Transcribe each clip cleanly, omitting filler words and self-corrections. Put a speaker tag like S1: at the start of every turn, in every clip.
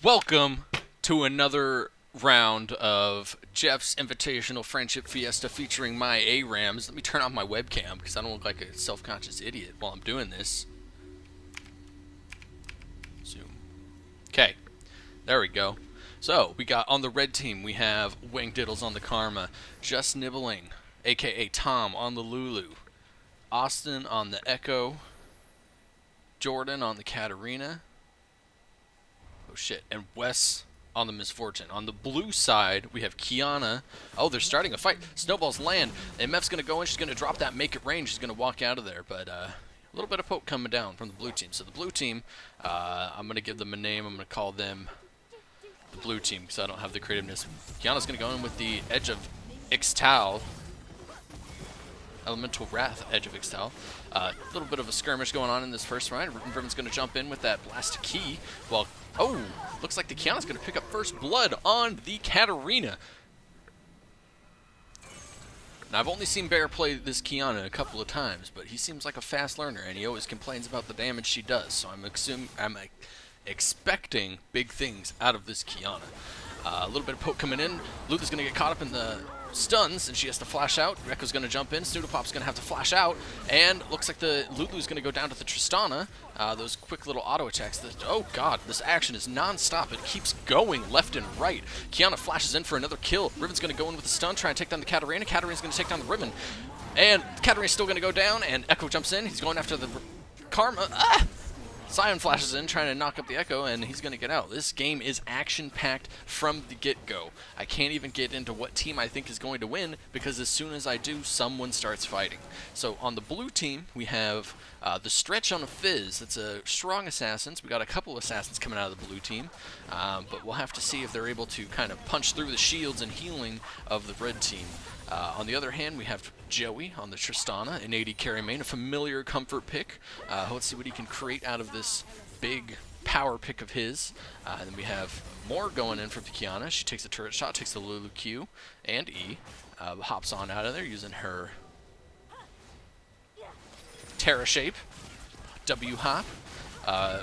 S1: Welcome to another round of Jeff's Invitational Friendship Fiesta featuring my ARAMs. Let me turn off my webcam because I don't look like a self-conscious idiot while I'm doing this. Zoom. Okay, there we go. So, we got on the red team, we have Wang Diddles on the Karma, Just Nibbling, aka Tom on the Lulu, Austin on the Echo, Jordan on the Katarina, oh shit, and Wes on the Misfortune. On the blue side, we have Kiana. Oh, they're starting a fight. Snowballs land. MF's going to go in. She's going to drop that Make It Rain. She's going to walk out of there. But a little bit of poke coming down from the blue team. So the blue team, I'm going to give them a name. I'm going to call them the blue team because I don't have the creativeness. Kiana's going to go in with the Edge of Ixtal. Elemental Wrath, Edge of Ixtal. A little bit of a skirmish going on in this first round. Riven's going to jump in with that Blast Key. Well, oh, looks like the Kiana's going to pick up first blood on the Katarina. Now, I've only seen Bear play this Kiana a couple of times, but he seems like a fast learner, and he always complains about the damage she does. So I'm expecting big things out of this Kiana. A little bit of poke coming in. Luther's going to get caught up in the stuns, and she has to flash out. Rekko's going to jump in. Snoodlepop's going to have to flash out, and looks like the Lulu's going to go down to the Tristana. Those quick little auto attacks. Oh god, this action is non-stop. It keeps going left and right. Kiana flashes in for another kill. Riven's going to go in with a stun, try and take down the Katarina. Katarina's going to take down the Riven, and Katarina's still going to go down, and Echo jumps in. He's going after the Karma. Sion flashes in, trying to knock up the Echo, and he's going to get out. This game is action-packed from the get-go. I can't even get into what team I think is going to win, because as soon as I do, someone starts fighting. So on the blue team, we have the Stretch on a Fizz. It's a strong assassins. We got a couple assassins coming out of the blue team, but we'll have to see if they're able to kind of punch through the shields and healing of the red team. On the other hand, we have Joey on the Tristana, an AD carry main, a familiar comfort pick. Let's see what he can create out of this big power pick of his. And then we have more going in from the Kiana. She takes a turret shot, takes the Lulu Q and E, hops on out of there using her Terra Shape, W hop.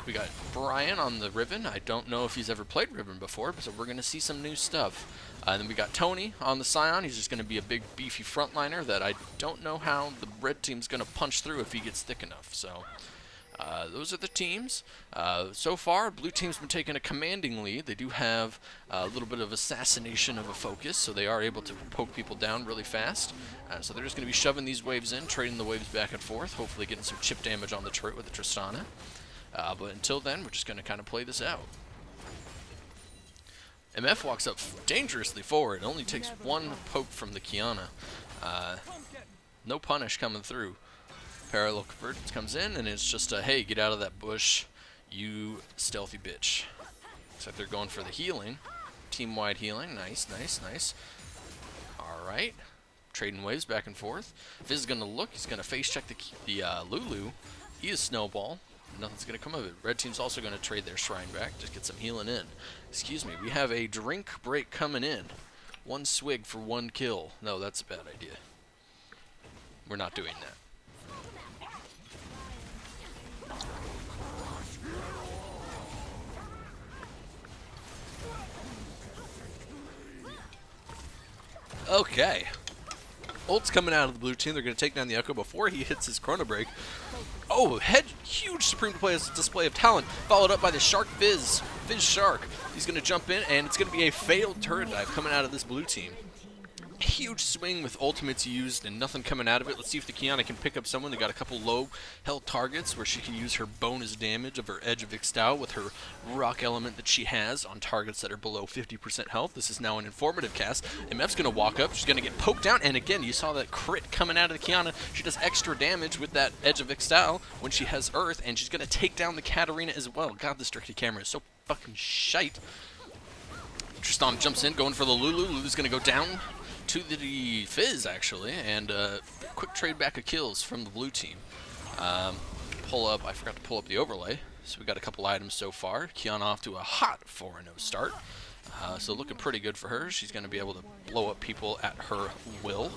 S1: We got Brian on the Riven. I don't know if he's ever played Riven before, so we're going to see some new stuff. Then we got Tony on the Sion. He's just going to be a big, beefy frontliner that I don't know how the red team's going to punch through if he gets thick enough. So those are the teams. So far, blue team's been taking a commanding lead. They do have a little bit of assassination of a focus, so they are able to poke people down really fast. So they're just going to be shoving these waves in, trading the waves back and forth, hopefully getting some chip damage on the turret with the Tristana. But until then, we're just going to kind of play this out. MF walks up dangerously forward. It only takes one poke from the Kiana. No punish coming through. Parallel Convergence comes in, and it's just a, hey, get out of that bush, you stealthy bitch. Looks like they're going for the healing. Team-wide healing. Nice, nice, nice. Alright. Trading waves back and forth. Fizz is going to look. He's going to face check the Lulu. He is Snowball. Nothing's going to come of it. Red team's also going to trade their Shrine back. Just get some healing in. Excuse me. We have a drink break coming in. One swig for one kill. No, that's a bad idea. We're not doing that. Okay. Ult's coming out of the blue team. They're going to take down the Echo before he hits his Chrono Break. Oh, huge Supreme display of talent, followed up by the Shark Fizz Shark. He's going to jump in, and it's going to be a failed turret dive coming out of this blue team. Huge swing with ultimates used and nothing coming out of it. Let's see if the Kiana can pick up someone. They got a couple low health targets where she can use her bonus damage of her Edge of Ixtal with her rock element that she has on targets that are below 50% health. This is now an informative cast. MF's going to walk up. She's going to get poked down. And again, you saw that crit coming out of the Kiana. She does extra damage with that Edge of Ixtal when she has Earth. And she's going to take down the Katarina as well. God, this directed camera is so fucking shite. Tristan jumps in, going for the Lulu. Lulu's going to go down to the Fizz, actually, and quick trade back of kills from the blue team. I forgot to pull up the overlay, so we got a couple items so far. Kiana off to a hot 4-0 start, so looking pretty good for her. She's going to be able to blow up people at her will.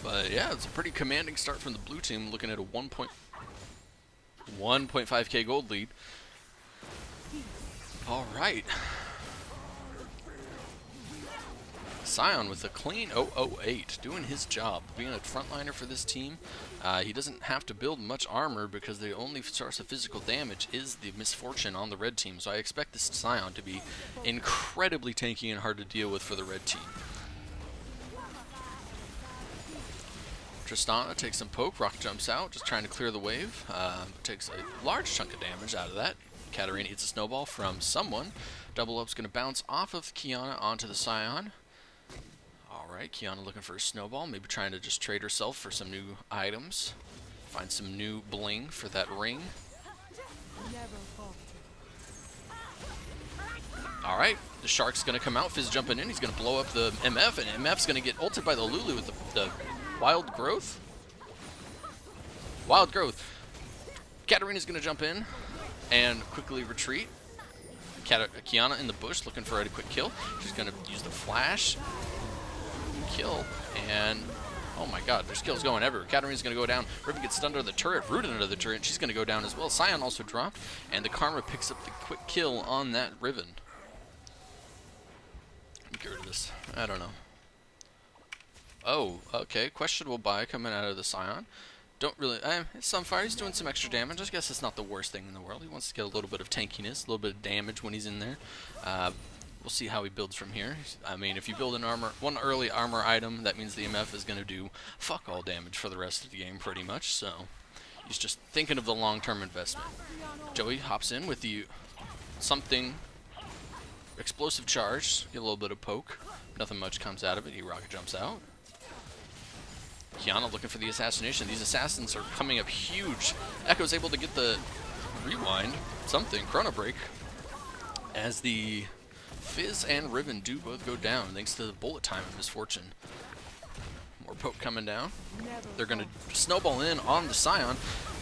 S1: But yeah, it's a pretty commanding start from the blue team, looking at a 1.5k gold lead. All right. Sion with a clean 008, doing his job, being a frontliner for this team. He doesn't have to build much armor because the only source of physical damage is the misfortune on the red team. So I expect this Sion to be incredibly tanky and hard to deal with for the red team. Tristana takes some poke, Rock jumps out, just trying to clear the wave. Takes a large chunk of damage out of that. Katarina eats a snowball from someone. Double up's going to bounce off of Qiyana onto the Sion. Alright, Qiyana looking for a snowball, maybe trying to just trade herself for some new items. Find some new bling for that ring. Alright, the Shark's going to come out, Fizz jumping in, he's going to blow up the MF, and MF's going to get ulted by the Lulu with the Wild Growth. Wild Growth. Katarina's going to jump in and quickly retreat. Qiyana in the bush looking for a quick kill. She's going to use the flash. Kill, and oh my god, there's kills going everywhere. Katarina's going to go down. Riven gets stunned under the turret, rooted under the turret, and she's going to go down as well. Sion also dropped, and the Karma picks up the quick kill on that Riven. Let me get rid of this. I don't know. Oh, okay. Questionable buy coming out of the Sion. Don't really... it's Sunfire. He's doing some extra damage. I guess it's not the worst thing in the world. He wants to get a little bit of tankiness, a little bit of damage when he's in there. We'll see how he builds from here. I mean, if you build one early armor item, that means the MF is going to do fuck all damage for the rest of the game, pretty much. So he's just thinking of the long-term investment. Joey hops in with the something explosive charge. Get a little bit of poke. Nothing much comes out of it. He rocket jumps out. Qiyana looking for the assassination. These assassins are coming up huge. Echo's able to get the rewind, something, Chrono Break, as the Fizz and Riven do both go down thanks to the bullet time of Misfortune. More poke coming down. They're going to snowball in on the Sion.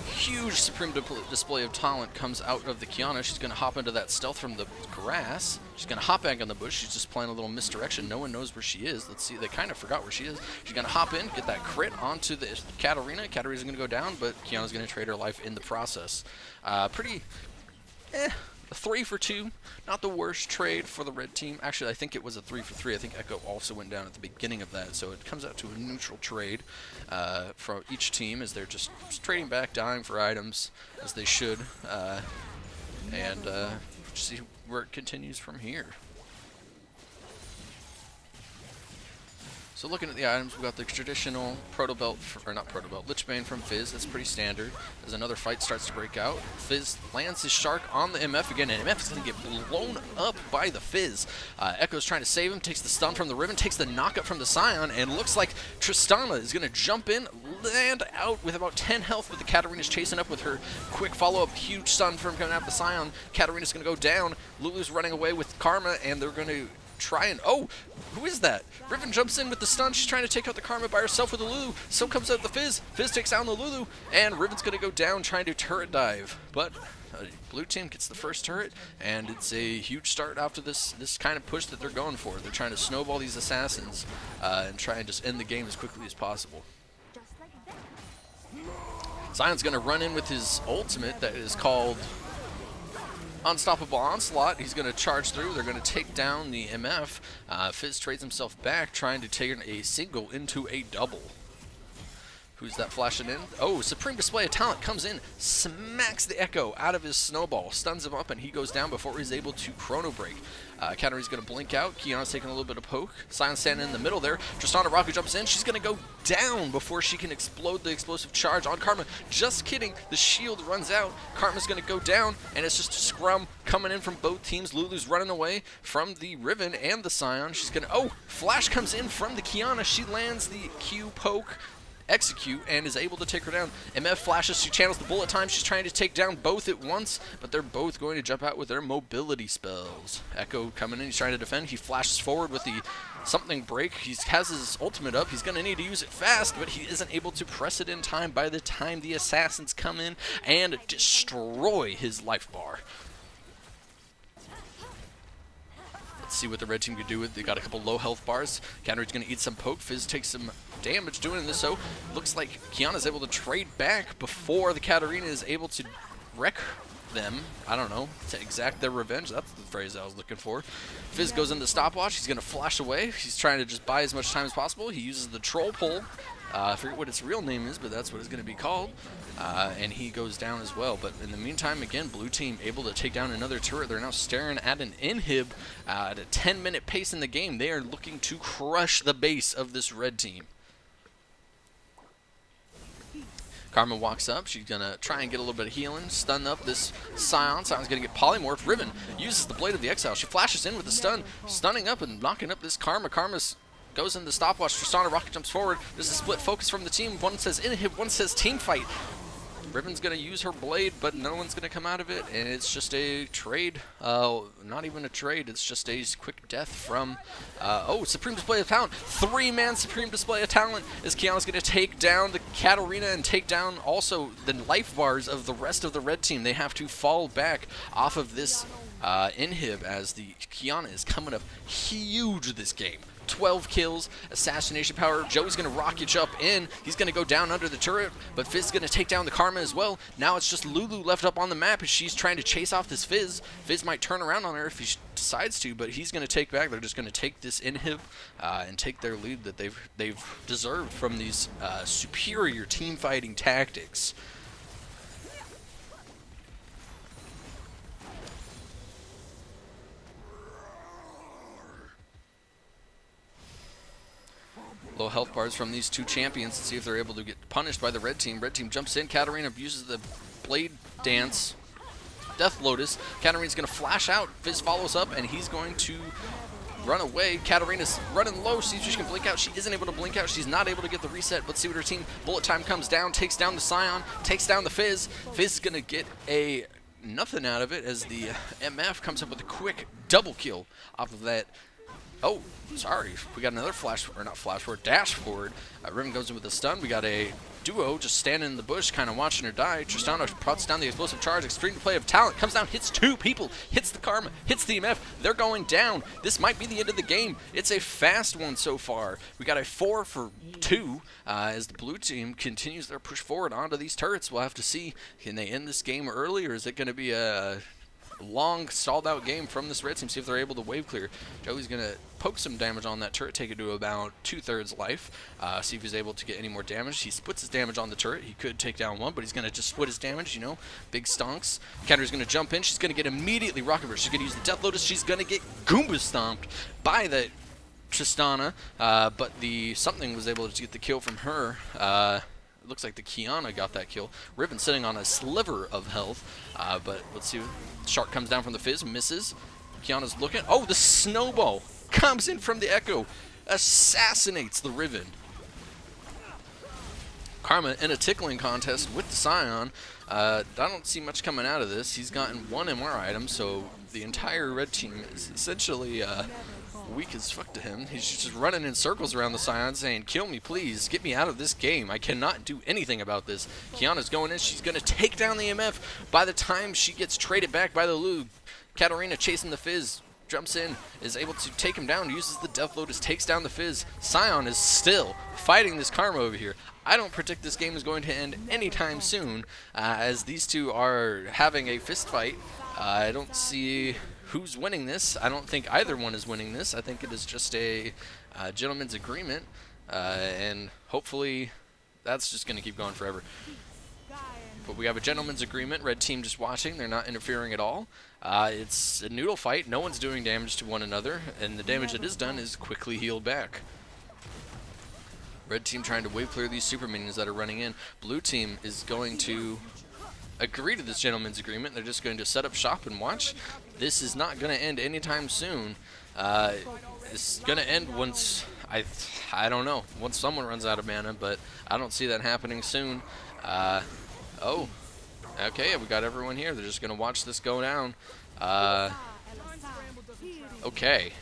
S1: Huge supreme display of talent comes out of the Qiyana. She's going to hop into that stealth from the grass. She's going to hop back on the bush. She's just playing a little misdirection. No one knows where she is. Let's see. They kind of forgot where she is. She's going to hop in, get that crit onto the Katarina. Katarina's going to go down, but Qiyana's going to trade her life in the process. Pretty... A 3 for 2, not the worst trade for the red team. Actually, I think it was a 3 for 3. I think Echo also went down at the beginning of that, so it comes out to a neutral trade for each team as they're just trading back, dying for items as they should, and see where it continues from here. So looking at the items, we've got the traditional Proto Belt, or not Proto Belt, Lich Bane from Fizz. That's pretty standard. As another fight starts to break out, Fizz lands his Shark on the MF again, and MF is going to get blown up by the Fizz. Echo's trying to save him, takes the stun from the Riven, takes the knockup from the Sion, and looks like Tristana is going to jump in, land out with about 10 health, but the Katarina's chasing up with her quick follow-up, huge stun from coming out the Sion. Katarina's going to go down. Lulu's running away with Karma, and they're going to try and... Oh! Who is that? Riven jumps in with the stun. She's trying to take out the Karma by herself with the Lulu. So comes out the Fizz. Fizz takes down the Lulu, and Riven's going to go down trying to turret dive. But blue team gets the first turret, and it's a huge start after this kind of push that they're going for. They're trying to snowball these assassins and try and just end the game as quickly as possible. Sion's going to run in with his ultimate that is called Unstoppable Onslaught. He's going to charge through. They're going to take down the MF. Fizz trades himself back, trying to turn a single into a double. Who's that flashing in? Oh, Supreme Display of Talent comes in, smacks the Echo out of his snowball, stuns him up, and he goes down before he's able to Chrono Break. Katarina's going to blink out. Qiyana's taking a little bit of poke. Sion's standing in the middle there. Tristana Raku jumps in. She's going to go down before she can explode the explosive charge on Karma. Just kidding. The shield runs out. Karma's going to go down, and it's just a scrum coming in from both teams. Lulu's running away from the Riven and the Sion. She's going to... Oh! Flash comes in from the Qiyana. She lands the Q poke. Execute and is able to take her down. MF flashes, she channels the bullet time, she's trying to take down both at once, but they're both going to jump out with their mobility spells. Echo coming in, he's trying to defend, he flashes forward with the something break, he has his ultimate up, he's going to need to use it fast, but he isn't able to press it in time by the time the assassins come in and destroy his life bar. Let's see what the red team can do with. They got a couple low health bars. Katarina's going to eat some poke. Fizz takes some damage doing this, so looks like Qiyana's able to trade back before the Katarina is able to wreck them. I don't know, to exact their revenge. That's the phrase I was looking for. Fizz goes into stopwatch. He's going to flash away. He's trying to just buy as much time as possible. He uses the troll pull. I forget what its real name is, but that's what it's going to be called. And he goes down as well. But in the meantime, again, blue team able to take down another turret. They're now staring at an inhib at a 10-minute pace in the game. They are looking to crush the base of this red team. Karma walks up. She's going to try and get a little bit of healing. Stun up this Scion. Scion's going to get polymorphed. Riven uses the Blade of the Exile. She flashes in with the stun, stunning up and knocking up this Karma. Karma's goes into stopwatch. Tristana rocket jumps forward. There's a split focus from the team. One says inhib, one says team fight. Riven's going to use her blade, but no one's going to come out of it, and it's just a trade. Not even a trade. It's just a quick death from... Supreme Display of Talent. 3-man Supreme Display of Talent as Qiyana's going to take down the Katarina and take down also the life bars of the rest of the red team. They have to fall back off of this inhib as the Qiyana is coming up huge this game. 12 kills, assassination power. Joey's going to rocket jump in. He's going to go down under the turret, but Fizz is going to take down the Karma as well. Now it's just Lulu left up on the map as she's trying to chase off this Fizz. Fizz might turn around on her if he decides to, but he's going to take back. They're just going to take this inhib and take their lead that they've deserved from these superior team fighting tactics. Low health bars from these two champions to see if they're able to get punished by the red team. Red team jumps in. Katarina uses the blade dance. Death Lotus. Katarina's going to flash out. Fizz follows up, and he's going to run away. Katarina's running low. Sees if she can blink out. She isn't able to blink out. She's not able to get the reset. Let's see what her team. Bullet time comes down. Takes down the Scion. Takes down the Fizz. Fizz is going to get a nothing out of it as the MF comes up with a quick double kill off of that. Oh, sorry. We got another dash forward. Riven goes in with a stun. We got a duo just standing in the bush, kind of watching her die. Tristana puts down the explosive charge. Extreme Display of Talent comes down, hits two people, hits the Karma, hits the MF. They're going down. This might be the end of the game. It's a fast one so far. We got a 4 for 2 as the blue team continues their push forward onto these turrets. We'll have to see, can they end this game early, or is it going to be a long stalled out game from this red team? See if they're able to wave clear. Joey's going to poke some damage on that turret, take it to about 2/3 life. See if he's able to get any more damage. He splits his damage on the turret. He could take down one, but he's going to just split his damage, you know, big stonks. Katarina's going to jump in. She's going to get immediately rocket burst. She's going to use the Death Lotus. She's going to get Goomba stomped by the Tristana, but the something was able to get the kill from her. Looks like the Qiyana got that kill. Riven sitting on a sliver of health, but let's see. Shark comes down from the Fizz, misses. Qiyana's looking. Oh, the snowball comes in from the Echo, assassinates the Riven. Karma in a tickling contest with the Scion. I don't see much coming out of this. He's gotten 1 MR item, so the entire red team is essentially weak as fuck to him. He's just running in circles around the Scion saying, kill me please, get me out of this game. I cannot do anything about this. Qiyana's going in. She's going to take down the MF. By the time she gets traded back by the Lug, Katarina chasing the Fizz, jumps in, is able to take him down, uses the Death Lotus, takes down the Fizz. Scion is still fighting this Karma over here. I don't predict this game is going to end anytime soon, as these two are having a fist fight. I don't see who's winning this. I don't think either one is winning this. I think it is just a gentleman's agreement, and hopefully that's just going to keep going forever. But we have a gentleman's agreement. Red team just watching. They're not interfering at all. It's a noodle fight. No one's doing damage to one another, and the damage that is done is quickly healed back. Red team trying to wave clear these super minions that are running in. Blue team is going to agree to this gentleman's agreement. They're just going to set up shop and watch. This is not going to end anytime soon. It's going to end once, I don't know, once someone runs out of mana, but I don't see that happening soon. Oh, okay, we got everyone here. They're just going to watch this go down. Okay.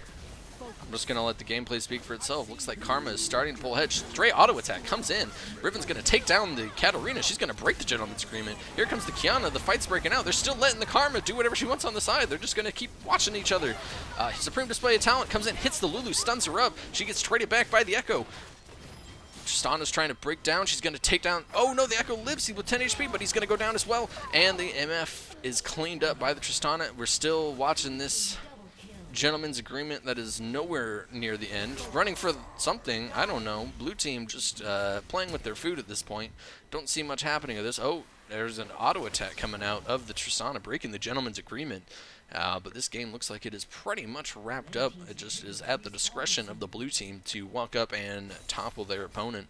S1: I'm just going to let the gameplay speak for itself. Looks like Karma is starting to pull ahead. Stray auto attack comes in. Riven's going to take down the Katarina. She's going to break the gentleman's agreement. Here comes the Qiyana. The fight's breaking out. They're still letting the Karma do whatever she wants on the side. They're just going to keep watching each other. Supreme Display of Talent comes in, hits the Lulu, stuns her up. She gets traded back by the Echo. Tristana's trying to break down. She's going to take down... Oh, no, the Echo lives with 10 HP, but he's going to go down as well. And the MF is cleaned up by the Tristana. We're still watching this gentleman's agreement that is nowhere near the end. Running for something, I don't know. Blue team just playing with their food at this point. Don't see much happening of this. Oh, there's an auto attack coming out of the Tristana, breaking the gentleman's agreement. But this game looks like it is pretty much wrapped up. It just is at the discretion of the blue team to walk up and topple their opponent.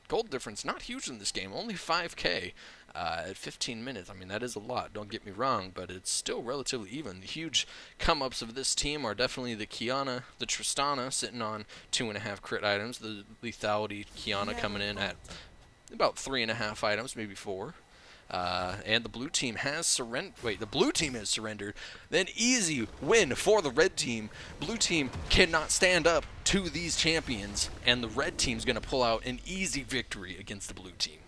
S1: Gold difference not huge in this game, only 5k at 15 minutes. I mean, that is a lot, don't get me wrong, but it's still relatively even. The huge come-ups of this team are definitely the Qiyana, the Tristana sitting on 2.5 crit items, the lethality Qiyana coming in at about 3.5 items, maybe 4. And the blue team has surrendered. Wait, the blue team has surrendered. Then easy win for the red team. Blue team cannot stand up to these champions, and the red team's going to pull out an easy victory against the blue team.